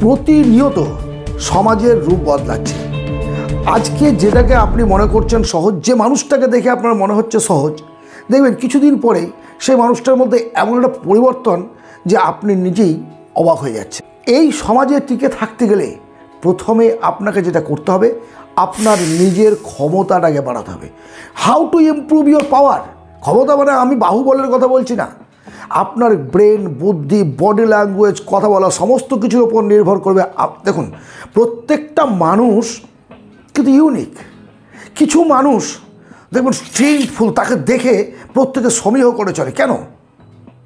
প্রতিনিয়ত সমাজের রূপ বদলাচ্ছে। আজকে যেটাকে আপনি মনে করছেন সহজ, যে মানুষটাকে দেখে আপনার মনে হচ্ছে সহজ, দেখবেন কিছুদিন পরে সেই মানুষটার মধ্যে এমন একটা পরিবর্তন যে আপনি নিজেই অবাক হয়ে যাচ্ছে। এই সমাজে টিকে থাকতে গেলে প্রথমে আপনাকে যেটা করতে হবে, আপনার নিজের ক্ষমতাটাকে বাড়াতে হবে। হাউ টু ইমপ্রুভ ইউর পাওয়ার। ক্ষমতা মানে আমি বাহুবলের কথা বলছি না। আপনার ব্রেন, বুদ্ধি, বডি ল্যাঙ্গুয়েজ, কথা বলা সমস্ত কিছুর ওপর নির্ভর করবে। দেখুন, প্রত্যেকটা মানুষ কিন্তু ইউনিক। কিছু মানুষ দেখুন স্ট্রেংথফুল, তাকে দেখে প্রত্যেকে সমীহ করে চলে। কেন?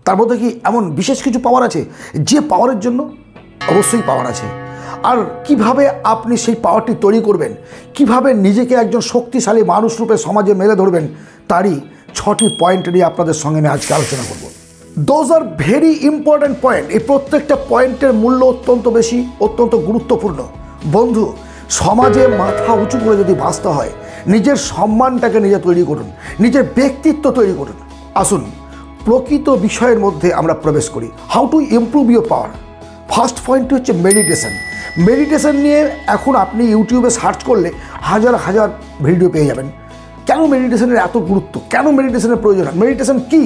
তার মধ্যে কি এমন বিশেষ কিছু পাওয়ার আছে? যে পাওয়ারের জন্য অবশ্যই পাওয়ার আছে। আর কিভাবে আপনি সেই পাওয়ারটি তৈরি করবেন, কিভাবে নিজেকে একজন শক্তিশালী মানুষ রূপে সমাজে মেলে ধরবেন, তারই 6টি পয়েন্ট নিয়ে আপনাদের সঙ্গে আমি আজকে আলোচনা করব। Those are very important point. এই প্রত্যেকটা পয়েন্টের মূল্য অত্যন্ত বেশি, অত্যন্ত গুরুত্বপূর্ণ। বন্ধু, সমাজে মাথা উঁচু করে যদি বাঁচতে হয়, নিজের সম্মানটাকে নিজে তৈরি করুন, নিজের ব্যক্তিত্ব তৈরি করুন। আসুন প্রকৃত বিষয়ের মধ্যে আমরা প্রবেশ করি। How to improve your power. First পয়েন্টটি হচ্ছে মেডিটেশন। মেডিটেশন নিয়ে এখন আপনি ইউটিউবে সার্চ করলে হাজার হাজার ভিডিও পেয়ে যাবেন। কেন মেডিটেশনের এত গুরুত্ব, কেন মেডিটেশনের প্রয়োজন? মেডিটেশন কি?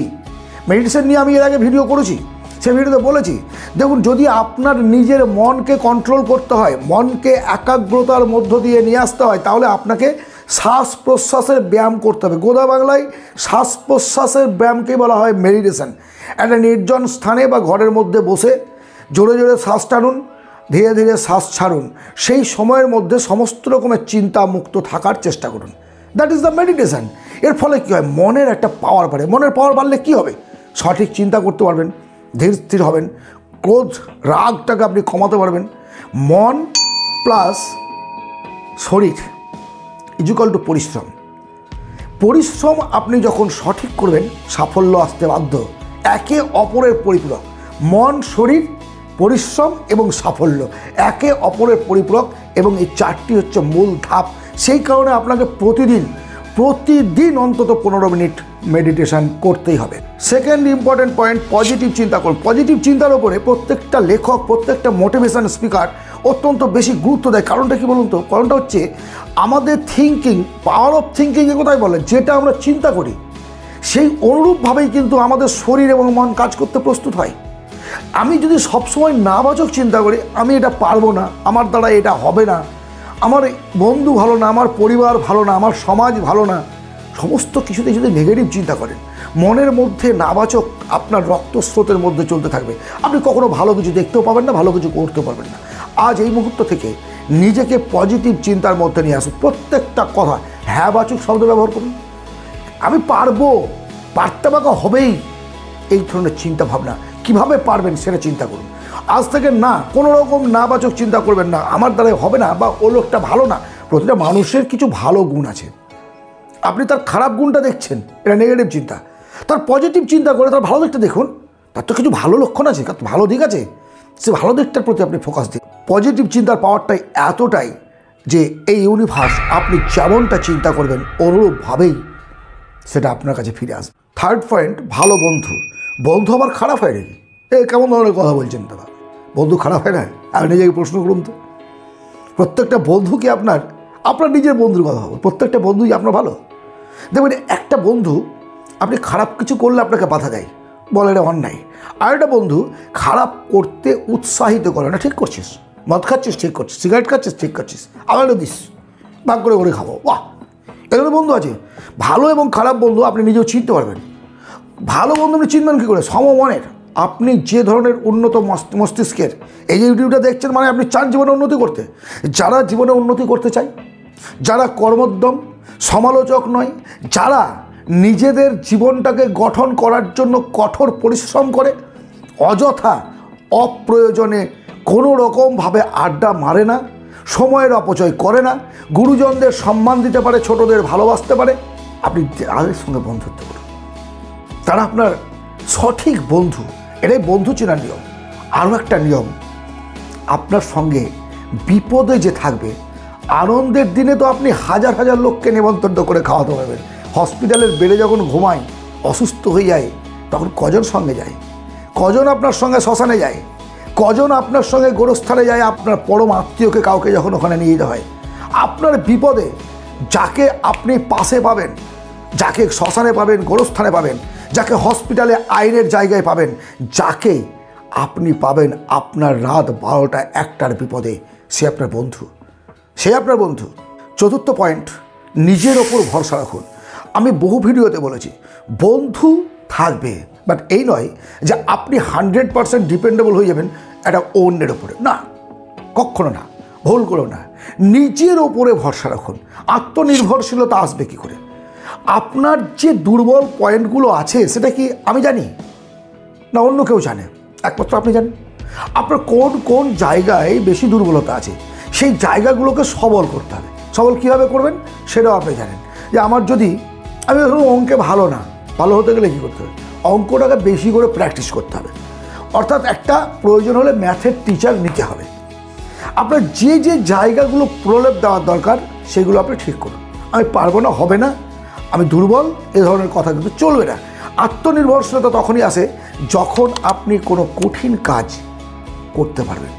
মেডিটেশন নিয়ে আমি এর আগে ভিডিও করেছি, সেই ভিডিওতে বলেছি। দেখুন, যদি আপনার নিজের মনকে কন্ট্রোল করতে হয়, মনকে একাগ্রতার মধ্য দিয়ে নিয়ে আসতে হয়, তাহলে আপনাকে শ্বাস প্রশ্বাসের ব্যায়াম করতে হবে। গোদা বাংলায় শ্বাস প্রশ্বাসের ব্যায়ামকে বলা হয় মেডিটেশন। একটা নির্জন স্থানে বা ঘরের মধ্যে বসে জোরে জোরে শ্বাস টানুন, ধীরে ধীরে শ্বাস ছাড়ুন। সেই সময়ের মধ্যে সমস্ত রকমের চিন্তা মুক্ত থাকার চেষ্টা করুন। That is the meditation. এর ফলে কী হয়? মনের একটা পাওয়ার বাড়ে। মনের পাওয়ার বাড়লে কী হবে? সঠিক চিন্তা করতে পারবেন, ধীর স্থির হবেন, ক্রোধ রাগটাকে আপনি কমাতে পারবেন। মন প্লাস শরীর ইজুকাল টু পরিশ্রম। পরিশ্রম আপনি যখন সঠিক করবেন, সাফল্য আসতে বাধ্য। একে অপরের পরিপূরক। মন, শরীর, পরিশ্রম এবং সাফল্য একে অপরের পরিপূরক, এবং এই 4টি হচ্ছে মূল ধাপ। সেই কারণে আপনাকে প্রতিদিন অন্তত 15 মিনিট মেডিটেশন করতেই হবে। সেকেন্ড ইম্পর্টেন্ট পয়েন্ট, পজিটিভ চিন্তা করুন। পজিটিভ চিন্তার উপরে প্রত্যেকটা লেখক, প্রত্যেকটা মোটিভেশন স্পিকার অত্যন্ত বেশি গুরুত্ব দেয়। কারণটা কি বলুন তো? কারণটা হচ্ছে আমাদের থিঙ্কিং, পাওয়ার অফ থিঙ্কিংয়ে কোথায় বলে, যেটা আমরা চিন্তা করি সেই অনুরূপভাবেই কিন্তু আমাদের শরীর এবং মন কাজ করতে প্রস্তুত হয়। আমি যদি সবসময় নাবাচক চিন্তা করি, আমি এটা পারবো না, আমার দ্বারা এটা হবে না, আমার বন্ধু ভালো না, আমার পরিবার ভালো না, আমার সমাজ ভালো না, সমস্ত কিছুতে যদি নেগেটিভ চিন্তা করেন, মনের মধ্যে নাবাচক আপনার রক্তস্রোতের মধ্যে চলতে থাকবে, আপনি কখনো ভালো কিছু দেখতেও পাবেন না, ভালো কিছু করতেও পারবেন না। আজ এই মুহূর্ত থেকে নিজেকে পজিটিভ চিন্তার মধ্যে নিয়ে আসুন। প্রত্যেকটা কথা হ্যাঁবাচক শব্দ ব্যবহার করুন। আমি পারবো, পারতে পাকা হবেই, এই ধরনের চিন্তা ভাবনা। কিভাবে পারবেন সেটা চিন্তা করুন। আজ থেকে না কোনো রকম নাবাচক চিন্তা করবেন না, আমার দ্বারা হবে না বা ও লোকটা ভালো না। প্রতিটা মানুষের কিছু ভালো গুণ আছে, আপনি তার খারাপ গুণটা দেখছেন, এটা নেগেটিভ চিন্তা। তার পজিটিভ চিন্তা করে তার ভালো দিকটা দেখুন, তার তো কিছু ভালো লক্ষণ আছে, তার ভালো দিক আছে, সে ভালো দিকটার প্রতি আপনি ফোকাস দিন। পজিটিভ চিন্তার পাওয়ারটাই এতটাই যে এই ইউনিভার্স আপনি যেমনটা চিন্তা করবেন অনুরূপভাবেই সেটা আপনার কাছে ফিরে আসবে। থার্ড পয়েন্ট, ভালো বন্ধু। বন্ধু আবার খারাপ হয় নাকি? কেমন ধরনের কথা বলছেন দাদা? বন্ধু খারাপ হয় না? আপনি নিজেকে প্রশ্ন করুন তো। প্রত্যেকটা বন্ধু কি আপনার নিজের বন্ধুর কথা ভাবুন, প্রত্যেকটা বন্ধুই আপনার ভালো। দেখবেন একটা বন্ধু আপনি খারাপ কিছু করলে আপনাকে বাধা দেয়, বলে এটা অন্যায়। আর একটা বন্ধু খারাপ করতে উৎসাহিত করে, না ঠিক করছিস, মদ খাচ্ছিস ঠিক করছিস, সিগারেট খাচ্ছিস ঠিক করছিস, আবার দিস, ভাগ করে করে খাবো, বাহ। এগুলো বন্ধু আছে। ভালো এবং খারাপ বন্ধু আপনি নিজেও চিনতে পারবেন। ভালো বন্ধু আপনি চিনবেন কী করে? সমমনের। আপনি যে ধরনের উন্নত মস্তিষ্কের, এই যে ইউটিউবটা দেখছেন, মানে আপনি চান জীবনে উন্নতি করতে। যারা জীবনে উন্নতি করতে চায়, যারা কর্মোদ্যম, সমালোচক নয়, যারা নিজেদের জীবনটাকে গঠন করার জন্য কঠোর পরিশ্রম করে, অযথা অপ্রয়োজনে কোনো রকমভাবে আড্ডা মারে না, সময়ের অপচয় করে না, গুরুজনদের সম্মান দিতে পারে, ছোটদের ভালোবাসতে পারে, আপনি তাদের সঙ্গে বন্ধুত্ব করুন। তারা আপনার সঠিক বন্ধু। এটাই বন্ধু চেনার নিয়ম। আরও একটা নিয়ম, আপনার সঙ্গে বিপদে যে থাকবে, আনন্দের দিনে তো আপনি হাজার হাজার লোককে নেমন্তন্ন করে খাওয়াতে পারবেন। হসপিটালের বেডে যখন ঘুমায়, অসুস্থ হয়ে যায়, তখন কজন সঙ্গে যায়? কজন আপনার সঙ্গে শ্মশানে যায়? কজন আপনার সঙ্গে গোরস্থানে যায় আপনার পরম আত্মীয়কে কাউকে যখন ওখানে নিয়ে যেতে হয়। আপনার বিপদে যাকে আপনি পাশে পাবেন, যাকে শ্মশানে পাবেন, গোরস্থানে পাবেন, যাকে হসপিটালে আইনের জায়গায় পাবেন, যাকে আপনি পাবেন আপনার রাত 12টা 1টার বিপদে, সে আপনার বন্ধু, সে আপনার বন্ধু। চতুর্থ পয়েন্ট, নিজের ওপর ভরসা রাখুন। আমি বহু ভিডিওতে বলেছি বন্ধু থাকবে, বাট এই নয় যে আপনি 100% ডিপেন্ডেবল হয়ে যাবেন একটা অন্যের ওপরে, না, কখনো না, ভুল করো না। নিজের ওপরে ভরসা রাখুন। আত্মনির্ভরশীলতা আসবে কী করে? আপনার যে দুর্বল পয়েন্টগুলো আছে সেটা কি আমি জানি না অন্য কেউ জানে? একমাত্র আপনি জানেন। আপনার কোন কোন জায়গায় বেশি দুর্বলতা আছে, সেই জায়গাগুলোকে সবল করতে হবে। সবল কীভাবে করবেন সেটাও আপনি জানেন। যে আমার যদি, আমি ধরুন অঙ্কে ভালো না, ভালো হতে গেলে কী করতে হবে? অঙ্কটাকে বেশি করে প্র্যাকটিস করতে হবে। অর্থাৎ একটা প্রয়োজন হলে ম্যাথের টিচার নিতে হবে। আপনার যে যে জায়গাগুলো প্রলেপ দেওয়ার দরকার সেগুলো আপনি ঠিক করুন। আমি পারবো না, হবে না, আমি দুর্বল, এ ধরনের কথা কিন্তু চলবে না। আত্মনির্ভরশীলতা তখনই আসে যখন আপনি কোনো কঠিন কাজ করতে পারবেন,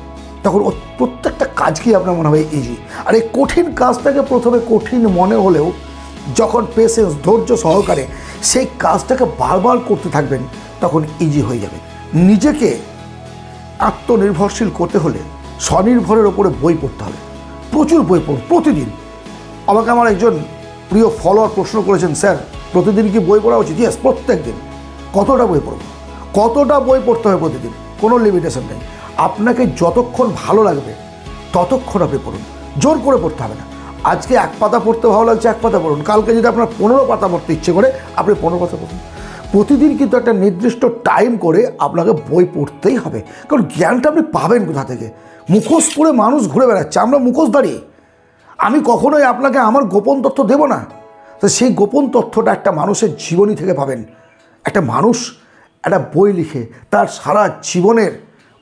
তখন প্রত্যেকটা কাজকেই আপনার মনে হবে ইজি। আর এই কঠিন কাজটাকে প্রথমে কঠিন মনে হলেও যখন পেশেন্স, ধৈর্য সহকারে সেই কাজটাকে বারবার করতে থাকবেন তখন ইজি হয়ে যাবে। নিজেকে আত্মনির্ভরশীল করতে হলে স্বনির্ভরের ওপরে বই পড়তে হবে, প্রচুর বই পড়ুন প্রতিদিন। আমাকে আমার একজন প্রিয় ফলোয়ার প্রশ্ন করেছেন, স্যার প্রতিদিন কি বই পড়া উচিত? ইয়েস, প্রত্যেক দিন। কতটা বই পড়ব? কতটা বই পড়তে হবে প্রতিদিন? কোনো লিমিটেশন নেই। আপনাকে যতক্ষণ ভালো লাগবে ততক্ষণ আপনি পড়ুন, জোর করে পড়তে হবে না। আজকে 1 পাতা পড়তে ভালো লাগছে 1 পাতা পড়ুন, কালকে যদি আপনার 15 পাতা পড়তে ইচ্ছে করে আপনি 15 পাতা পড়ুন। প্রতিদিন কিন্তু একটা নির্দিষ্ট টাইম করে আপনাকে বই পড়তেই হবে, কারণ জ্ঞানটা আপনি পাবেন কোথা থেকে? মুখোশ পরে মানুষ ঘুরে বেড়াচ্ছে, আমরা মুখোশধারী। আমি কখনোই আপনাকে আমার গোপন তথ্য দেব না। তো সেই গোপন তথ্যটা একটা মানুষের জীবনী থেকে পাবেন। একটা মানুষ একটা বই লিখে তার সারা জীবনের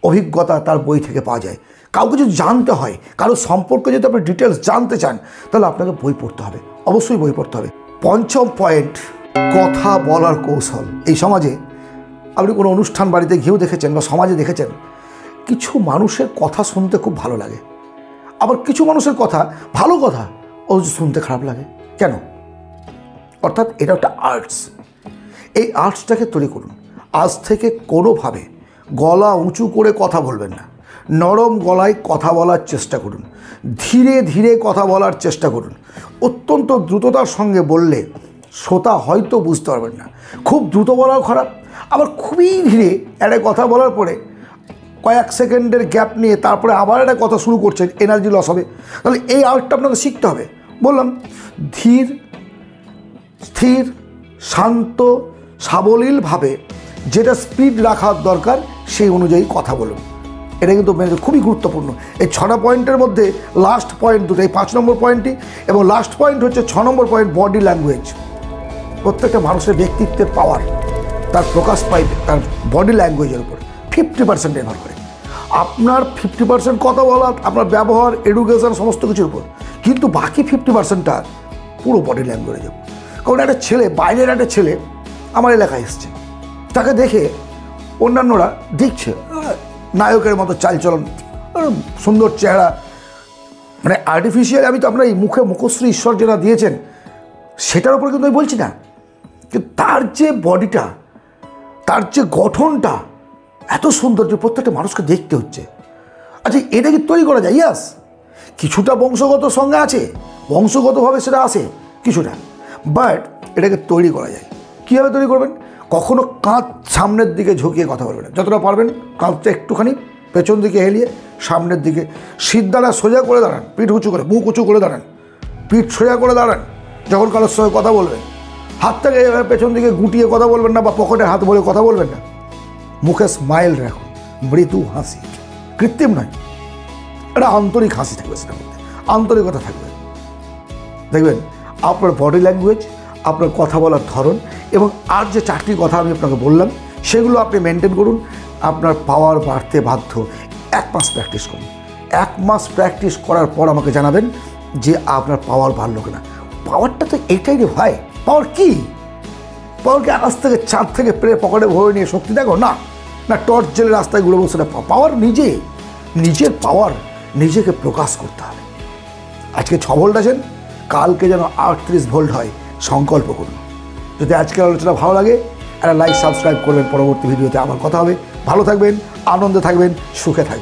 অভিজ্ঞতা তার বই থেকে পাওয়া যায়। কাউকে যদি জানতে হয়, কারো সম্পর্কে যদি আপনি ডিটেলস জানতে চান, তাহলে আপনাকে বই পড়তে হবে, অবশ্যই বই পড়তে হবে। পঞ্চম পয়েন্ট, কথা বলার কৌশল। এই সমাজে আপনি কোনো অনুষ্ঠান বাড়িতে গিয়েও দেখেছেন বা সমাজে দেখেছেন, কিছু মানুষের কথা শুনতে খুব ভালো লাগে, আবার কিছু মানুষের কথা, ভালো কথা, ও শুনতে খারাপ লাগে। কেন? অর্থাৎ এটা একটা আর্টস। এই আর্টসটাকে তৈরি করুন। আজ থেকে কোনোভাবে গলা উঁচু করে কথা বলবেন না, নরম গলায় কথা বলার চেষ্টা করুন, ধীরে ধীরে কথা বলার চেষ্টা করুন। অত্যন্ত দ্রুততার সঙ্গে বললে শ্রোতা হয়তো বুঝতে পারবেন না। খুব দ্রুত বলাও খারাপ, আবার খুবই ধীরে একটা কথা বলার পরে কয়েক সেকেন্ডের গ্যাপ নিয়ে তারপরে আবার একটা কথা শুরু করছেন, এনার্জি লস হবে। তাহলে এই আর্টটা আপনাকে শিখতে হবে। বললাম, ধীর স্থির শান্ত সাবলীলভাবে যেটা স্পিড রাখার দরকার সেই অনুযায়ী কথা বলুন। এটা কিন্তু খুবই গুরুত্বপূর্ণ। এই 6টা পয়েন্টের মধ্যে লাস্ট পয়েন্ট দুটো, এই 5 নম্বর পয়েন্টটি এবং লাস্ট পয়েন্ট হচ্ছে 6 নম্বর পয়েন্ট, বডি ল্যাঙ্গুয়েজ। প্রত্যেকটা মানুষের ব্যক্তিত্বের পাওয়ার তার প্রকাশ পায় তার বডি ল্যাঙ্গুয়েজের উপর। 50% নির্ভর করে। আপনার 50% কথা বলা, আপনার ব্যবহার, এডুকেশন, সমস্ত কিছুর উপর, কিন্তু বাকি 50%টা পুরো বডি ল্যাঙ্গুয়েজের উপর। কারণ একটা ছেলে, বাইরের একটা ছেলে আমার এলাকায় এসছে, তাকে দেখে অন্যান্যরা দেখছে নায়কের মতো চালচলন, সুন্দর চেহারা, মানে আর্টিফিশিয়াল। আমি তো আপনার এই মুখে মুখশ্রী ঈশ্বর যেটা দিয়েছেন সেটার উপরে কিন্তু আমি বলছি না, কিন্তু তার যে বডিটা, তার যে গঠনটা এত সুন্দর যে প্রত্যেকটা মানুষকে দেখতে হচ্ছে। আচ্ছা, এটা কি তৈরি করা যায়? ইয়াস, কিছুটা বংশগত সঙ্গে আছে, বংশগতভাবে সেটা আসে কিছুটা, বাট এটাকে তৈরি করা যায়। কীভাবে তৈরি করবেন? কখনো কাঁধ সামনের দিকে ঝুঁকিয়ে কথা বলবেন, যতটা পারবেন কাঁধটা একটুখানি পেছন দিকে হেলিয়ে সামনের দিকে, সিদ্ধারা সোজা করে দাঁড়ান, পিঠ উঁচু করে, বুক উঁচু করে দাঁড়ান, পিঠ সোজা করে দাঁড়ান। যখন কারোর সঙ্গে কথা বলবেন, হাতটাকে এভাবে পেছন দিকে গুটিয়ে কথা বলবেন না, বা পকেটে হাত বলে কথা বলবেন না। মুখে স্মাইল রাখুন, মৃদু হাসি, কৃত্রিম নয়, এটা আন্তরিক হাসি থাকবে, সেটার মধ্যে আন্তরিকতা থাকবে। দেখবেন আপনার বডি ল্যাঙ্গুয়েজ, আপনার কথা বলার ধরন এবং আর যে 4টি কথা আমি আপনাকে বললাম সেগুলো আপনি মেনটেন করুন। আপনার পাওয়ার বাড়তে বাধ্য। 1 মাস প্র্যাকটিস করুন। 1 মাস প্র্যাকটিস করার পর আমাকে জানাবেন যে আপনার পাওয়ার বাড়লো কিনা। পাওয়ারটা তো এটাই রে ভাই। পাওয়ার কি? পাওয়ার কি আকাশ থেকে, চাঁদ থেকে পেরে পকেটে ভরে নিয়ে শক্তি দেখো? না না টর্চ জেলে রাস্তায় ঘুরে বসে, না পাওয়ার নিজের পাওয়ার নিজেকে প্রকাশ করতে হবে। আজকে 6 ভোল্ট আছেন, কালকে যেন 38 ভোল্ট হয়, সংকল্প করুন। যদি আজকের আলোচনা ভালো লাগে একটা লাইক সাবস্ক্রাইব করবেন। পরবর্তী ভিডিওতে আবার কথা হবে। ভালো থাকবেন, আনন্দে থাকবেন, সুখে থাকবেন।